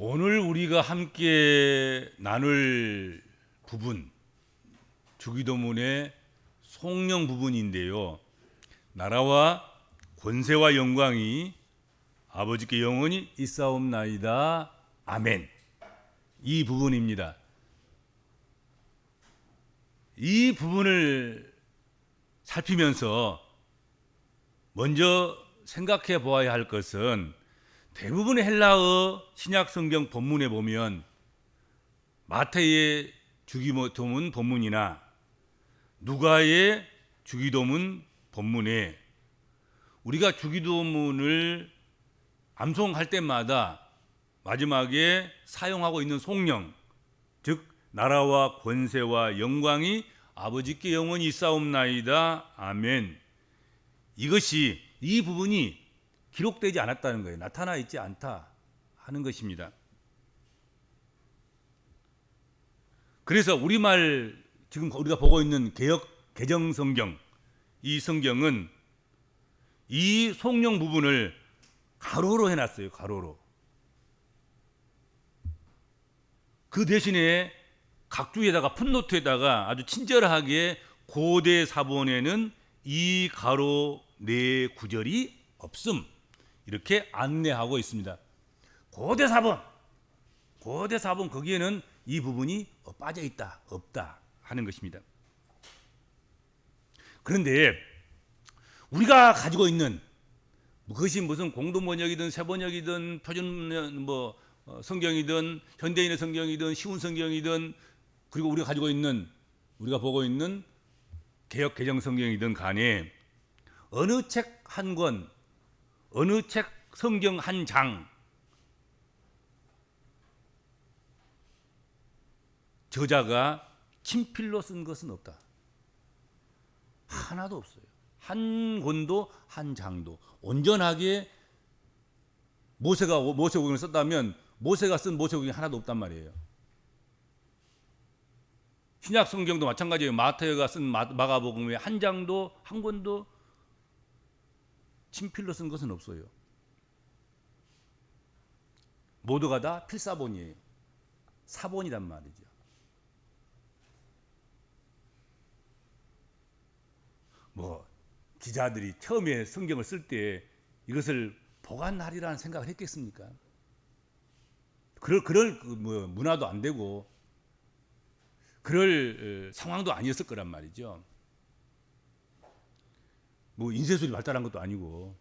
오늘 우리가 함께 나눌 부분, 주기도문의 송령 부분인데요. 나라와 권세와 영광이 아버지께 영원히 있사옵나이다. 아멘. 이 부분입니다. 이 부분을 살피면서 먼저 생각해 보아야 할 것은, 대부분의 헬라어 신약 성경 본문에 보면 마태의 주기도문 본문이나 누가의 주기도문 본문에 우리가 주기도문을 암송할 때마다 마지막에 사용하고 있는 송령, 즉 나라와 권세와 영광이 아버지께 영원히 있사옵나이다. 아멘. 이것이, 이 부분이 기록되지 않았다는 거예요. 나타나 있지 않다 하는 것입니다. 그래서 우리말 지금 우리가 보고 있는 개역 개정 성경, 이 성경은 이 송령 부분을 가로로 해놨어요. 가로로. 그 대신에 각주에다가 풋노트에다가 아주 친절하게 고대 사본에는 이 가로 네 구절이 없음, 이렇게 안내하고 있습니다. 고대 사본 거기에는 이 부분이 빠져 있다, 없다 하는 것입니다. 그런데 우리가 가지고 있는, 그것이 무슨 공동 번역이든 새 번역이든 표준 성경이든 현대인의 성경이든 쉬운 성경이든, 그리고 우리가 가지고 있는, 우리가 보고 있는 개역 개정 성경이든 간에 어느 책 한 권, 어느 책 성경 한 장, 저자가 친필로 쓴 것은 없다. 하나도 없어요. 한 권도 한 장도. 온전하게 모세가 모세오경을 썼다면 모세가 쓴 모세오경이 하나도 없단 말이에요. 신약 성경도 마찬가지예요. 마태가 쓴 마가복음의 한 장도, 한 권도 친필로 쓴 것은 없어요. 모두가 다 필사본이에요. 사본이란 말이죠. 기자들이 처음에 성경을 쓸 때 이것을 보관하리라는 생각을 했겠습니까? 그럴 문화도 안 되고 그럴 상황도 아니었을 거란 말이죠. 인쇄술이 발달한 것도 아니고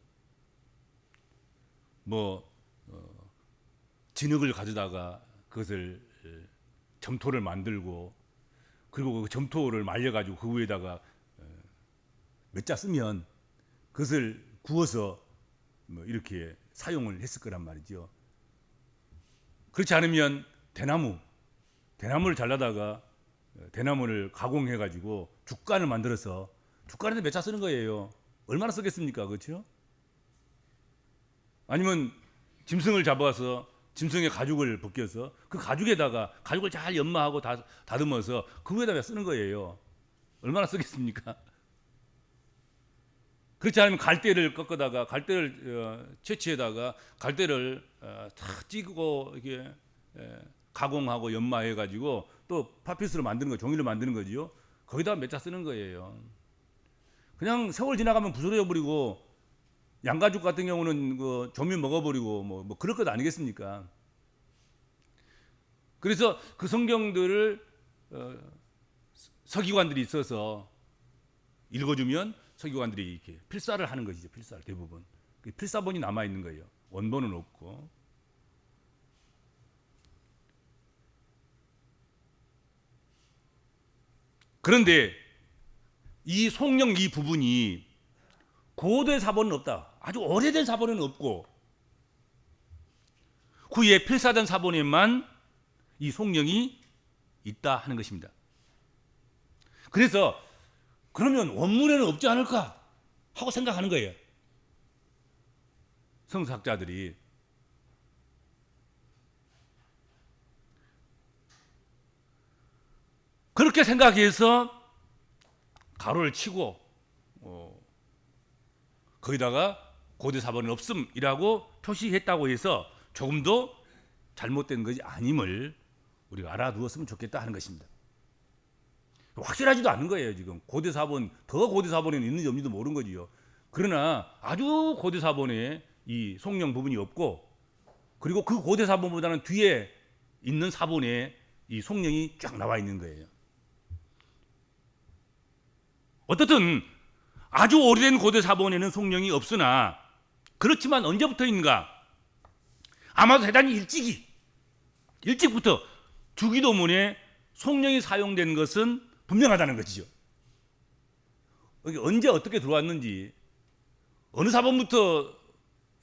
진흙을 가져다가 그것을 점토를 만들고, 그리고 그 점토를 말려가지고 그 위에다가 몇 자 쓰면 그것을 구워서 이렇게 사용을 했을 거란 말이죠. 그렇지 않으면 대나무를 잘라다가 대나무를 가공해가지고 죽간을 만들어서, 죽간에도 몇 자 쓰는 거예요. 얼마나 쓰겠습니까? 그렇죠? 아니면 짐승을 잡아서 짐승의 가죽을 벗겨서 그 가죽에다가 가죽을 잘 연마하고 다듬어서 그 위에다가 쓰는 거예요. 얼마나 쓰겠습니까? 그렇지 않으면 갈대를 꺾어다가, 갈대를 채취에다가 갈대를 탁 찌고 이렇게 가공하고 연마해 가지고 또 파피스로 만드는 거, 종이를 만드는 거지요. 거기다 몇 자 쓰는 거예요. 그냥 세월 지나가면 부스러져 버리고, 양가죽 같은 경우는 그 조미 먹어버리고 그럴 것 아니겠습니까? 그래서 그 성경들을 서기관들이 있어서 읽어주면 서기관들이 이렇게 필사를 하는 것이죠. 필사를 대부분. 필사본이 남아 있는 거예요. 원본은 없고. 그런데 이 송령 이 부분이 고대 사본은 없다. 아주 오래된 사본은 없고, 후에 필사된 사본에만 이 송령이 있다 하는 것입니다. 그래서 그러면 원문에는 없지 않을까 하고 생각하는 거예요. 성서학자들이. 그렇게 생각해서 가로를 치고 거기다가 고대 사본은 없음이라고 표시했다고 해서 조금도 잘못된 것이 아님을 우리가 알아두었으면 좋겠다 하는 것입니다. 확실하지도 않은 거예요. 지금 고대 사본, 더 고대 사본에는 있는지 없는지도 모르는 거지요. 그러나 아주 고대 사본에 이 성령 부분이 없고, 그리고 그 고대 사본보다는 뒤에 있는 사본에 이 성령이 쫙 나와 있는 거예요. 어떻든 아주 오래된 고대 사본에는 성령이 없으나, 그렇지만 언제부터인가, 아마도 대단히 일찍부터 주기도문에 성령이 사용된 것은 분명하다는 것이죠. 언제 어떻게 들어왔는지, 어느 사본부터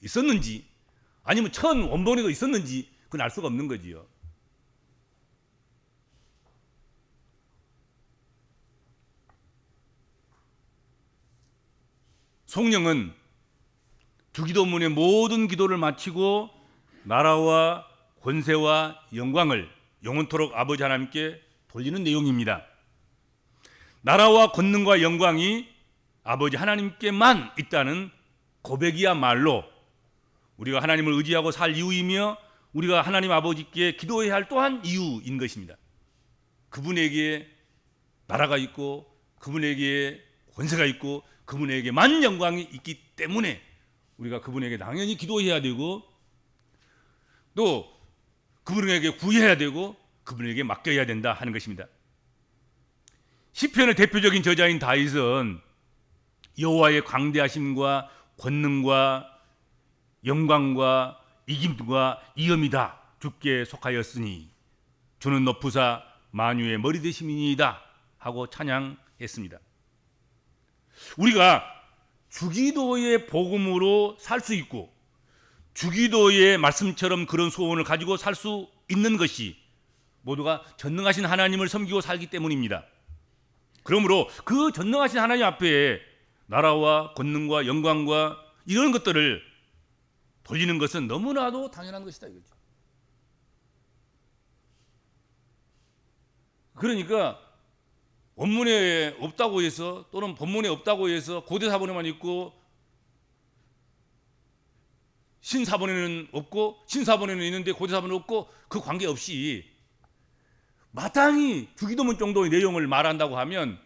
있었는지, 아니면 첫 원본에도 있었는지 그건 알 수가 없는 거지요. 성령은 주기도문의 모든 기도를 마치고 나라와 권세와 영광을 영원토록 아버지 하나님께 돌리는 내용입니다. 나라와 권능과 영광이 아버지 하나님께만 있다는 고백이야말로 우리가 하나님을 의지하고 살 이유이며, 우리가 하나님 아버지께 기도해야 할 또한 이유인 것입니다. 그분에게 나라가 있고, 그분에게 권세가 있고, 그분에게만 영광이 있기 때문에 우리가 그분에게 당연히 기도해야 되고, 또 그분에게 구해야 되고, 그분에게 맡겨야 된다 하는 것입니다. 시편의 대표적인 저자인 다윗은 여호와의 광대하심과 권능과 영광과 이김과 이엄이다 주께 속하였으니 주는 높으사 만유의 머리 되심이니이다 하고 찬양했습니다. 우리가 주기도의 복음으로 살 수 있고, 주기도의 말씀처럼 그런 소원을 가지고 살 수 있는 것이 모두가 전능하신 하나님을 섬기고 살기 때문입니다. 그러므로 그 전능하신 하나님 앞에 나라와 권능과 영광과 이런 것들을 돌리는 것은 너무나도 당연한 것이다 이거죠. 그러니까 원문에 없다고 해서, 또는 본문에 없다고 해서 고대 사본에만 있고 신사본에는 없고, 신사본에는 있는데 고대 사본은 없고, 그 관계없이 마땅히 주기도문 정도의 내용을 말한다고 하면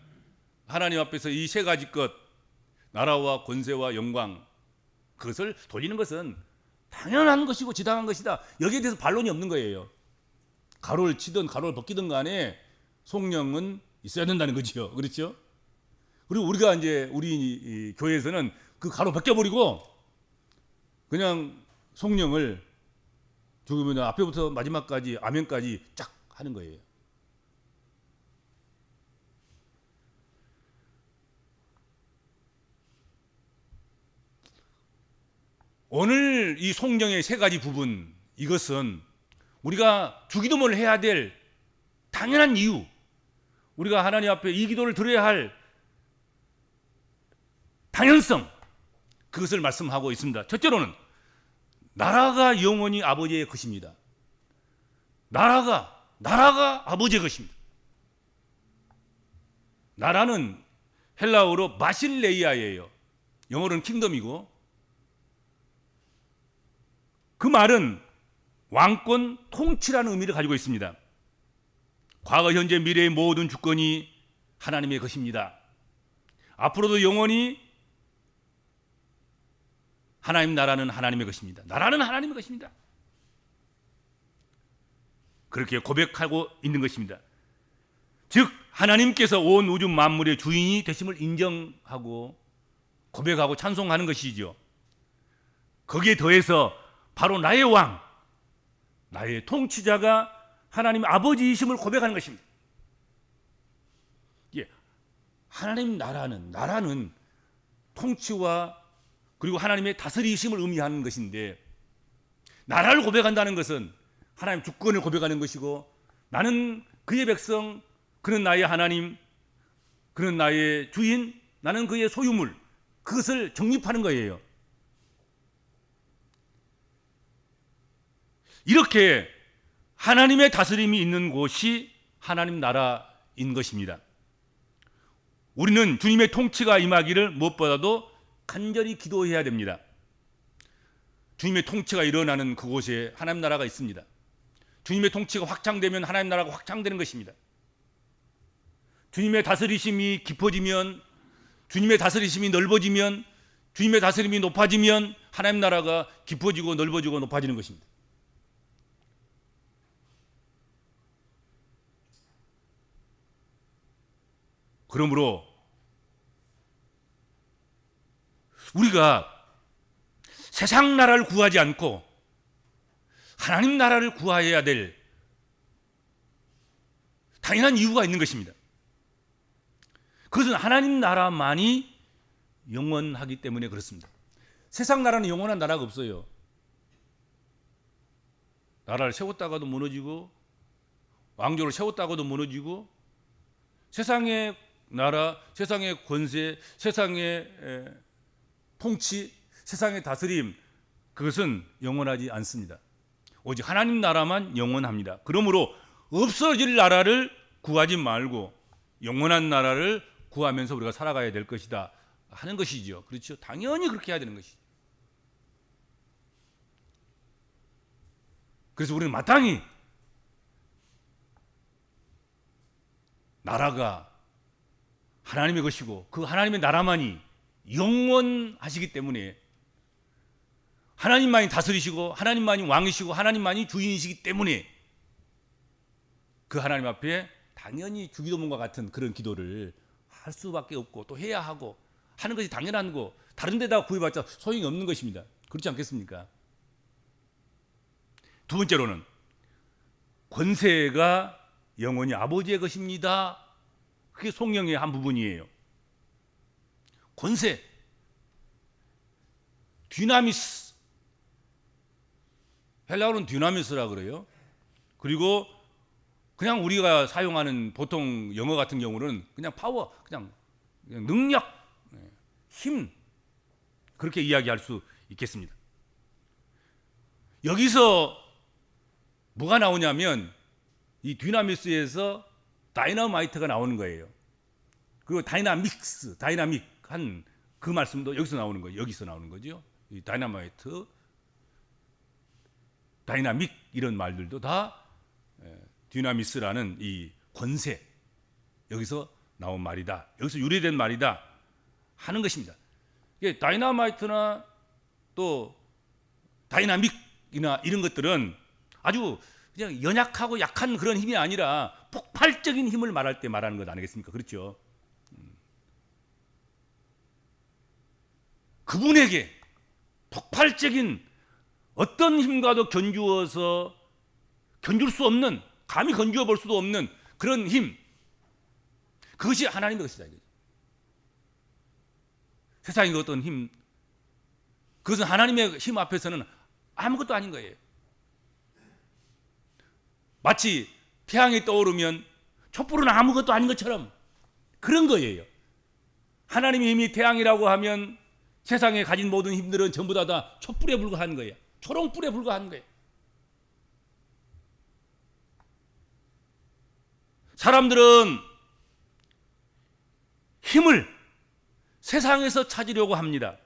하나님 앞에서 이 세 가지 것, 나라와 권세와 영광, 그것을 돌리는 것은 당연한 것이고 지당한 것이다. 여기에 대해서 반론이 없는 거예요. 가로를 치든 가로를 벗기든 간에 성령은 있어야 된다는 거죠. 그렇죠? 그리고 우리가 이제 우리 교회에서는 그 가로 벗겨버리고 그냥 성령을 죽으면 앞에부터 마지막까지 아멘까지 쫙 하는 거예요. 오늘 이 성령의 세 가지 부분, 이것은 우리가 주기도문을 해야 될 당연한 이유, 우리가 하나님 앞에 이 기도를 드려야 할 당연성, 그것을 말씀하고 있습니다. 첫째로는 나라가 영원히 아버지의 것입니다. 나라가 아버지의 것입니다. 나라는 헬라어로 마실레이아예요. 영어로는 킹덤이고, 그 말은 왕권, 통치라는 의미를 가지고 있습니다. 과거, 현재, 미래의 모든 주권이 하나님의 것입니다. 앞으로도 영원히 하나님 나라는 하나님의 것입니다. 나라는 하나님의 것입니다. 그렇게 고백하고 있는 것입니다. 즉 하나님께서 온 우주 만물의 주인이 되심을 인정하고 고백하고 찬송하는 것이죠. 거기에 더해서 바로 나의 왕, 나의 통치자가 하나님 아버지이심을 고백하는 것입니다. 예, 하나님 나라는 통치와 그리고 하나님의 다스리심을 의미하는 것인데, 나라를 고백한다는 것은 하나님 주권을 고백하는 것이고, 나는 그의 백성, 그는 나의 하나님, 그는 나의 주인, 나는 그의 소유물, 그것을 정립하는 거예요. 이렇게 하나님의 다스림이 있는 곳이 하나님 나라인 것입니다. 우리는 주님의 통치가 임하기를 무엇보다도 간절히 기도해야 됩니다. 주님의 통치가 일어나는 그곳에 하나님 나라가 있습니다. 주님의 통치가 확장되면 하나님 나라가 확장되는 것입니다. 주님의 다스리심이 깊어지면, 주님의 다스리심이 넓어지면, 주님의 다스림이 높아지면 하나님 나라가 깊어지고 넓어지고 높아지는 것입니다. 그러므로 우리가 세상 나라를 구하지 않고 하나님 나라를 구해야 될 당연한 이유가 있는 것입니다. 그것은 하나님 나라만이 영원하기 때문에 그렇습니다. 세상 나라는 영원한 나라가 없어요. 나라를 세웠다가도 무너지고 왕조를 세웠다가도 무너지고 세상의 나라, 세상의 권세, 세상의 통치, 세상의 다스림, 그것은 영원하지 않습니다. 오직 하나님 나라만 영원합니다. 그러므로 없어질 나라를 구하지 말고 영원한 나라를 구하면서 우리가 살아가야 될 것이다 하는 것이죠. 그렇죠? 당연히 그렇게 해야 되는 것이죠. 그래서 우리는 마땅히 나라가 하나님의 것이고 그 하나님의 나라만이 영원하시기 때문에, 하나님만이 다스리시고 하나님만이 왕이시고 하나님만이 주인이시기 때문에 그 하나님 앞에 당연히 주기도문과 같은 그런 기도를 할 수밖에 없고 또 해야 하고 하는 것이 당연한 거, 다른 데다 구해봤자 소용이 없는 것입니다. 그렇지 않겠습니까? 두 번째로는 권세가 영원히 아버지의 것입니다. 그게 성경의 한 부분이에요. 권세, 디나미스, 헬라어는 디나미스라 그래요. 그리고 그냥 우리가 사용하는 보통 영어 같은 경우는 그냥 파워, 그냥 능력, 힘, 그렇게 이야기할 수 있겠습니다. 여기서 뭐가 나오냐면 이 디나미스에서 다이너마이트가 나오는 거예요. 그리고 다이나믹스, 다이나믹한 그 말씀도 여기서 나오는 거예요. 여기서 나오는 거죠. 이 다이너마이트, 다이나믹 이런 말들도 다 디나미스라는 이 권세, 여기서 나온 말이다, 여기서 유래된 말이다 하는 것입니다. 이게 다이너마이트나 또 다이나믹이나 이런 것들은 아주 그냥 연약하고 약한 그런 힘이 아니라 폭발적인 힘을 말할 때 말하는 것 아니겠습니까? 그렇죠? 그분에게 폭발적인 어떤 힘과도 견줄 수 없는, 감히 견주어 볼 수도 없는 그런 힘, 그것이 하나님의 것이다. 세상의 어떤 힘, 그것은 하나님의 힘 앞에서는 아무것도 아닌 거예요. 마치 태양이 떠오르면 촛불은 아무것도 아닌 것처럼 그런 거예요. 하나님의 힘이 태양이라고 하면 세상에 가진 모든 힘들은 전부 다 촛불에 불과한 거예요. 초롱불에 불과한 거예요. 사람들은 힘을 세상에서 찾으려고 합니다.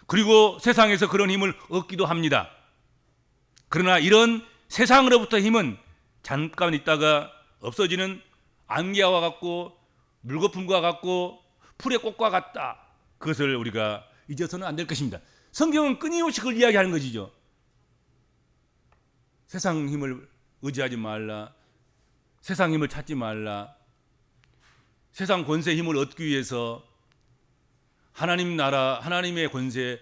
그리고 세상에서 그런 힘을 얻기도 합니다. 그러나 이런 세상으로부터 힘은 잠깐 있다가 없어지는 안개와 같고 물거품과 같고 풀의 꽃과 같다. 그것을 우리가 잊어서는 안 될 것입니다. 성경은 끊임없이 그걸 이야기하는 것이죠. 세상 힘을 의지하지 말라. 세상 힘을 찾지 말라. 세상 권세 힘을 얻기 위해서 하나님 나라, 하나님의 권세,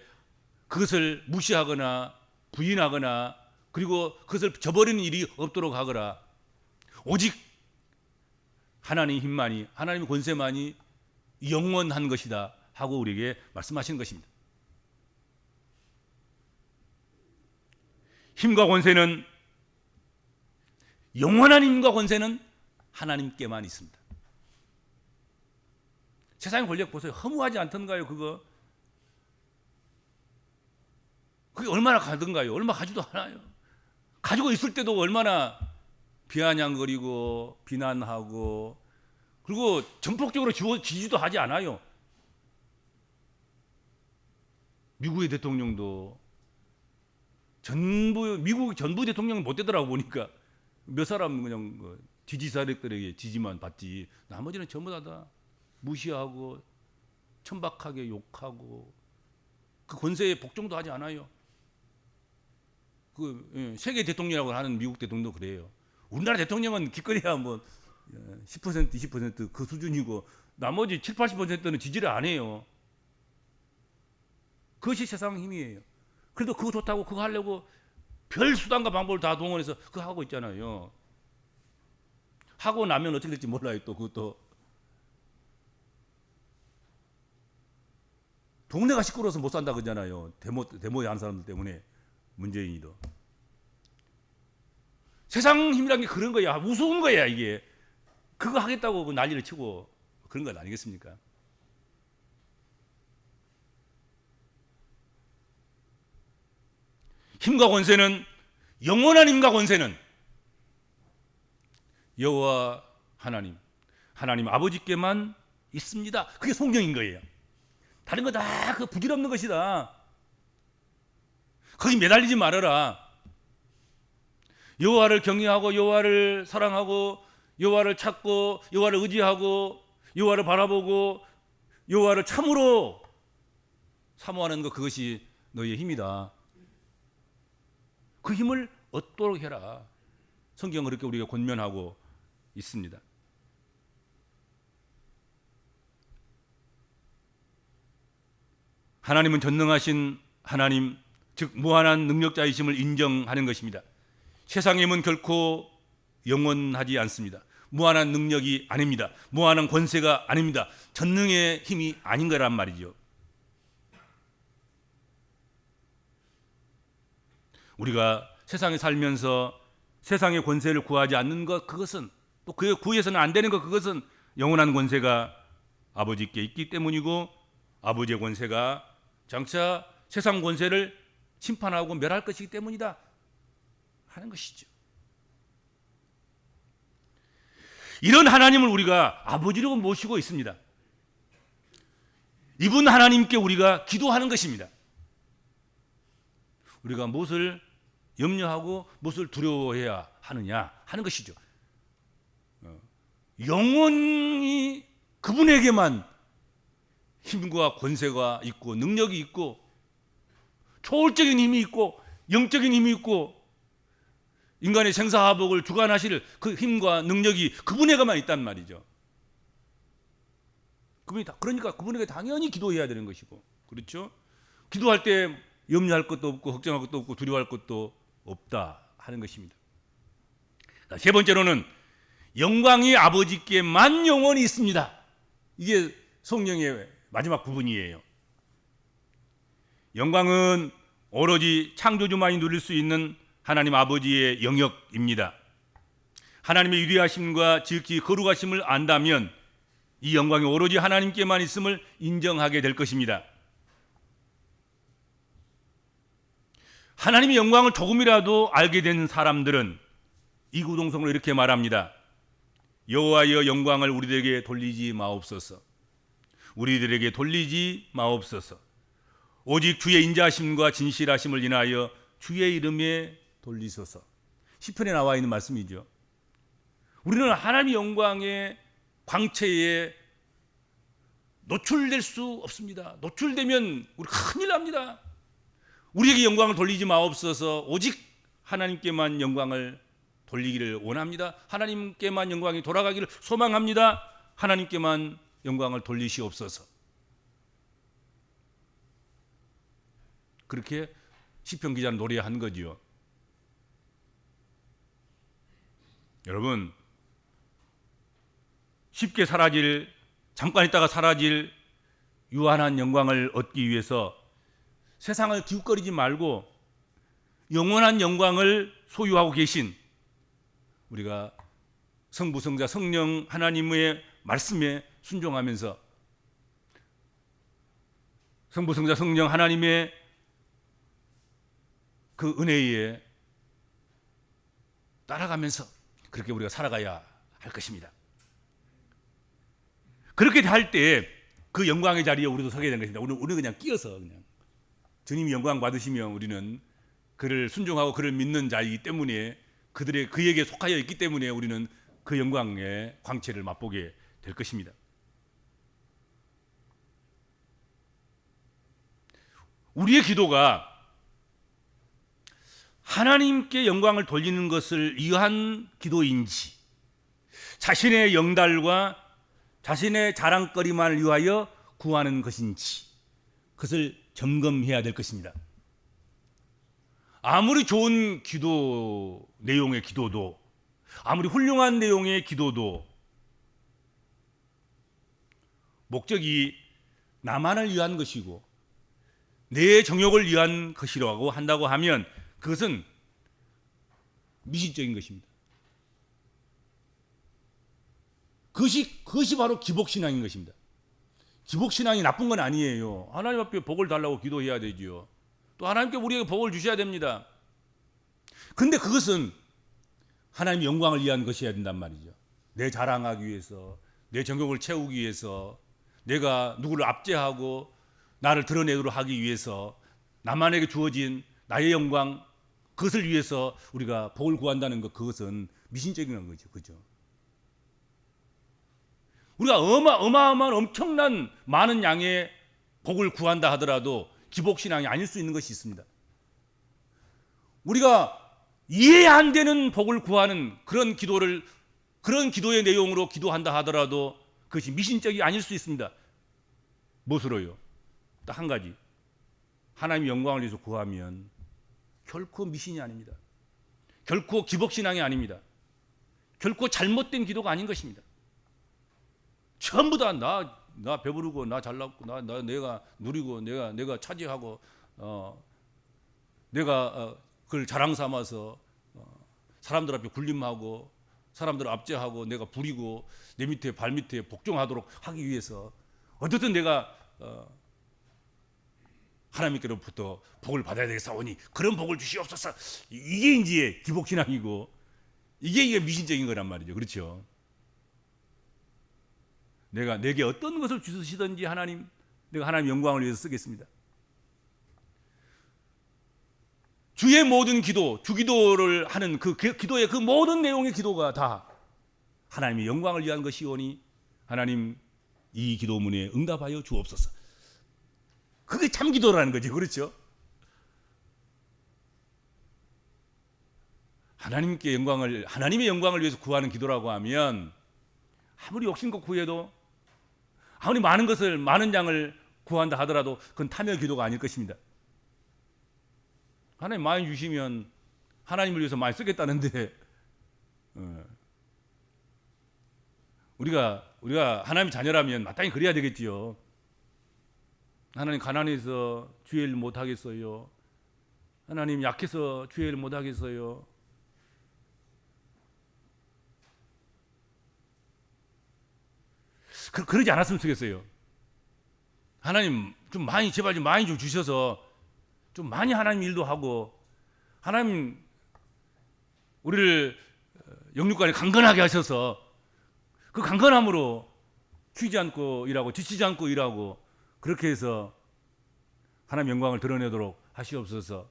그것을 무시하거나 부인하거나 그리고 그것을 저버리는 일이 없도록 하거라. 오직 하나님의 힘만이, 하나님의 권세만이 영원한 것이다 하고 우리에게 말씀하시는 것입니다. 힘과 권세는, 영원한 힘과 권세는 하나님께만 있습니다. 세상의 권력 보세요. 허무하지 않던가요? 그게 얼마나 가던가요? 얼마 가지도 않아요. 가지고 있을 때도 얼마나 비아냥거리고 비난하고 그리고 전폭적으로 지지도 하지 않아요. 미국의 대통령도 미국 전부 대통령은 못 되더라고 보니까 몇 사람 그냥 지지 세력들에게 지지만 받지 나머지는 전부 다 무시하고 천박하게 욕하고 그 권세에 복종도 하지 않아요. 세계 대통령이라고 하는 미국 대통령도 그래요. 우리나라 대통령은 기껏해야 10% 20% 수준이고 나머지 7, 80%는 지지를 안 해요. 그것이 세상 힘이에요. 그래도 그거 좋다고 그거 하려고 별 수단과 방법을 다 동원해서 그거 하고 있잖아요. 하고 나면 어떻게 될지 몰라요. 또 그것도 동네가 시끄러워서 못 산다 그러잖아요. 데모에 하는 사람들 때문에 문재인이도. 세상 힘이란 게 그런 거야. 무서운 거야 이게. 그거 하겠다고 난리를 치고 그런 건 아니겠습니까? 힘과 권세는 영원한 힘과 권세는 여호와 하나님 아버지께만 있습니다. 그게 성경인 거예요. 다른 거 다 그 부질없는 것이다. 거기 매달리지 말아라. 여호와를 경외하고 여호와를 사랑하고 여호와를 찾고 여호와를 의지하고 여호와를 바라보고 여호와를 참으로 사모하는 것 그것이 너희의 힘이다. 그 힘을 얻도록 해라. 성경은 그렇게 우리가 권면하고 있습니다. 하나님은 전능하신 하나님, 즉 무한한 능력자이심을 인정하는 것입니다. 세상의 힘은 결코 영원하지 않습니다. 무한한 능력이 아닙니다. 무한한 권세가 아닙니다. 전능의 힘이 아닌 거란 말이죠. 우리가 세상에 살면서 세상의 권세를 구하지 않는 것 그것은 또 그 구해서는 안 되는 것 그것은 영원한 권세가 아버지께 있기 때문이고 아버지의 권세가 장차 세상 권세를 심판하고 멸할 것이기 때문이다 하는 것이죠. 이런 하나님을 우리가 아버지로 모시고 있습니다. 이분 하나님께 우리가 기도하는 것입니다. 우리가 무엇을 염려하고 무엇을 두려워해야 하느냐 하는 것이죠. 영원히 그분에게만 힘과 권세가 있고 능력이 있고 초월적인 힘이 있고 영적인 힘이 있고 인간의 생사화복을 주관하실 그 힘과 능력이 그분에게만 있단 말이죠. 그러니까 그분에게 당연히 기도해야 되는 것이고 그렇죠? 기도할 때 염려할 것도 없고 걱정할 것도 없고 두려워할 것도 없다 하는 것입니다. 세 번째로는 영광이 아버지께만 영원히 있습니다. 이게 성령의 마지막 부분이에요. 영광은 오로지 창조주만이 누릴 수 있는 하나님 아버지의 영역입니다. 하나님의 위대하심과 지극히 거룩하심을 안다면 이 영광이 오로지 하나님께만 있음을 인정하게 될 것입니다. 하나님의 영광을 조금이라도 알게 된 사람들은 이구동성으로 이렇게 말합니다. 여호와여 영광을 우리들에게 돌리지 마옵소서. 우리들에게 돌리지 마옵소서. 오직 주의 인자하심과 진실하심을 인하여 주의 이름에 돌리소서. 시편에 나와 있는 말씀이죠. 우리는 하나님의 영광의 광채에 노출될 수 없습니다. 노출되면 우리 큰일 납니다. 우리에게 영광을 돌리지 마옵소서. 오직 하나님께만 영광을 돌리기를 원합니다. 하나님께만 영광이 돌아가기를 소망합니다. 하나님께만 영광을 돌리시옵소서. 그렇게 시편 기자는 노래한 거지요. 여러분, 쉽게 사라질, 잠깐 있다가 사라질 유한한 영광을 얻기 위해서 세상을 기웃거리지 말고 영원한 영광을 소유하고 계신 우리가 성부, 성자, 성령 하나님의 말씀에 순종하면서 성부, 성자, 성령 하나님의 그 은혜에 따라가면서 그렇게 우리가 살아가야 할 것입니다. 그렇게 할 때 그 영광의 자리에 우리도 서게 되는 것입니다. 우리는 그냥 끼어서 그냥 주님이 영광 받으시면 우리는 그를 순종하고 그를 믿는 자이기 때문에 그에게 속하여 있기 때문에 우리는 그 영광의 광채를 맛보게 될 것입니다. 우리의 기도가 하나님께 영광을 돌리는 것을 위한 기도인지, 자신의 영달과 자신의 자랑거리만을 위하여 구하는 것인지, 그것을 점검해야 될 것입니다. 아무리 좋은 기도 내용의 기도도, 아무리 훌륭한 내용의 기도도 목적이 나만을 위한 것이고 내 정욕을 위한 것이라고 한다고 하면 그것은 미신적인 것입니다. 그것이 바로 기복신앙인 것입니다. 기복신앙이 나쁜 건 아니에요. 하나님 앞에 복을 달라고 기도해야 되지요. 또 하나님께 우리에게 복을 주셔야 됩니다. 근데 그것은 하나님의 영광을 위한 것이어야 된단 말이죠. 내 자랑하기 위해서, 내 정욕을 채우기 위해서, 내가 누구를 압제하고 나를 드러내도록 하기 위해서, 나만에게 주어진 나의 영광, 그것을 위해서 우리가 복을 구한다는 것, 그것은 미신적인 거죠. 그죠? 우리가 어마어마한 엄청난 많은 양의 복을 구한다 하더라도 기복신앙이 아닐 수 있는 것이 있습니다. 우리가 이해 안 되는 복을 구하는 그런 기도의 내용으로 기도한다 하더라도 그것이 미신적이 아닐 수 있습니다. 무엇으로요? 딱 한 가지. 하나님의 영광을 위해서 구하면 결코 미신이 아닙니다. 결코 기복신앙이 아닙니다. 결코 잘못된 기도가 아닌 것입니다. 전부 다 나 배부르고 나 잘났고 내가 누리고 내가 차지하고 내가 그걸 자랑 삼아서 사람들 앞에 군림하고 사람들을 압제하고 내가 부리고 내 밑에 발 밑에 복종하도록 하기 위해서 어쨌든 내가 하나님께로부터 복을 받아야 되겠사오니 그런 복을 주시옵소서. 이게 이제 기복신앙이고 이게 미신적인 거란 말이죠. 그렇죠? 내게 어떤 것을 주시든지 내가 하나님 영광을 위해서 쓰겠습니다. 주의 모든 기도, 주기도를 하는 그 기도의 그 모든 내용의 기도가 다 하나님의 영광을 위한 것이오니 하나님 이 기도문에 응답하여 주옵소서. 그게 참 기도라는 거죠. 그렇죠? 하나님의 영광을 위해서 구하는 기도라고 하면 아무리 욕심껏 구해도 아무리 많은 양을 구한다 하더라도 그건 탐욕 기도가 아닐 것입니다. 하나님 많이 주시면 하나님을 위해서 많이 쓰겠다는데 우리가 하나님 자녀라면 마땅히 그래야 되겠지요. 하나님 가난해서 주의 일 못 하겠어요. 하나님 약해서 주의 일 못 하겠어요. 그러지 않았으면 좋겠어요. 하나님 제발 좀 많이 좀 주셔서 좀 많이 하나님 일도 하고 하나님 우리를 영육간에 강건하게 하셔서 그 강건함으로 쉬지 않고 일하고 지치지 않고 일하고 그렇게 해서 하나님 영광을 드러내도록 하시옵소서.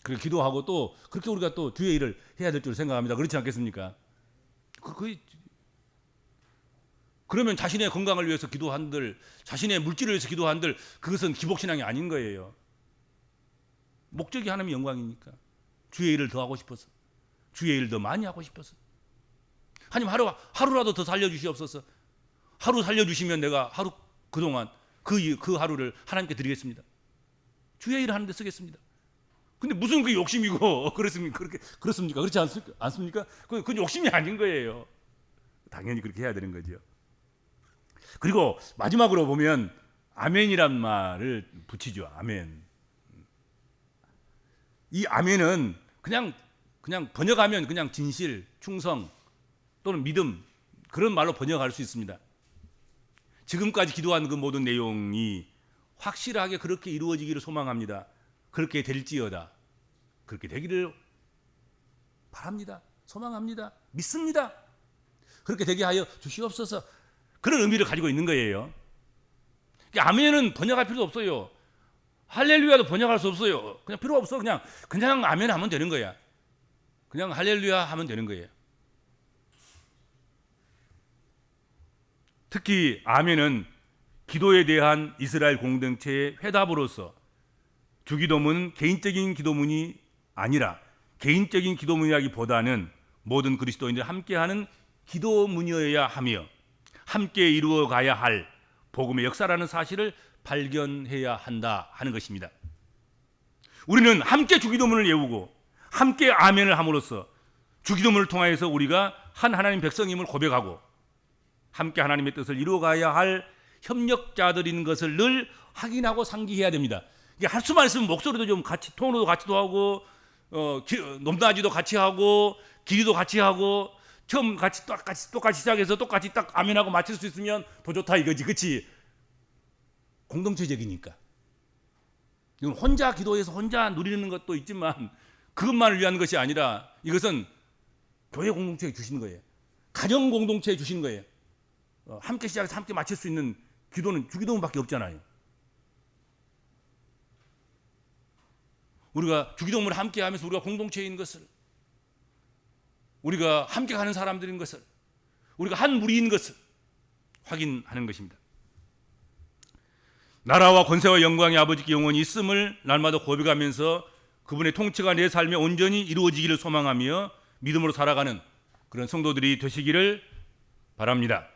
그렇게 기도하고 또 그렇게 우리가 또 주의 일을 해야 될 줄 생각합니다. 그렇지 않겠습니까? 그러면 자신의 건강을 위해서 기도한들, 자신의 물질을 위해서 기도한들, 그것은 기복신앙이 아닌 거예요. 목적이 하나님의 영광이니까 주의 일을 더 하고 싶어서, 주의 일을 더 많이 하고 싶어서. 하나님 하루라도 더 살려주시옵소서. 하루 살려주시면 내가 그동안 그 하루를 하나님께 드리겠습니다. 주의 일을 하는데 쓰겠습니다. 근데 무슨 그 욕심이고 그렇습니까? 그렇지 않습니까? 그건 욕심이 아닌 거예요. 당연히 그렇게 해야 되는 거죠. 그리고 마지막으로 보면 아멘이란 말을 붙이죠. 아멘. 이 아멘은 그냥 번역하면 그냥 진실, 충성 또는 믿음 그런 말로 번역할 수 있습니다. 지금까지 기도한 그 모든 내용이 확실하게 그렇게 이루어지기를 소망합니다. 그렇게 될지어다. 그렇게 되기를 바랍니다. 소망합니다. 믿습니다. 그렇게 되게 하여 주시옵소서. 그런 의미를 가지고 있는 거예요. 아멘은 번역할 필요도 없어요. 할렐루야도 번역할 수 없어요. 그냥 필요 없어. 그냥 아멘 하면 되는 거야. 그냥 할렐루야 하면 되는 거예요. 특히 아멘은 기도에 대한 이스라엘 공동체의 회답으로서 주기도문은 개인적인 기도문이 아니라 개인적인 기도문이라기보다는 모든 그리스도인들이 함께하는 기도문이어야 하며 함께 이루어가야 할 복음의 역사라는 사실을 발견해야 한다 하는 것입니다. 우리는 함께 주기도문을 외우고 함께 아멘을 함으로써 주기도문을 통하여서 우리가 한 하나님 백성임을 고백하고 함께 하나님의 뜻을 이루어가야 할 협력자들인 것을 늘 확인하고 상기해야 됩니다. 이게 할 수만 있으면 목소리도 좀 같이 톤으로 같이도 하고 높낮이도 같이 하고 길이도 같이 하고 처음 똑같이 시작해서 똑같이 딱 아멘하고 마칠 수 있으면 더 좋다 이거지. 그렇지? 공동체적이니까. 이건 혼자 기도해서 혼자 누리는 것도 있지만 그것만을 위한 것이 아니라 이것은 교회 공동체에 주시는 거예요. 가정 공동체에 주시는 거예요. 함께 시작해서 함께 마칠 수 있는 기도는 주기도문밖에 없잖아요. 우리가 주기도문을 함께 하면서 우리가 공동체인 것을, 우리가 함께 가는 사람들인 것을, 우리가 한 무리인 것을 확인하는 것입니다. 나라와 권세와 영광의 아버지께 영원히 있음을 날마다 고백하면서 그분의 통치가 내 삶에 온전히 이루어지기를 소망하며 믿음으로 살아가는 그런 성도들이 되시기를 바랍니다.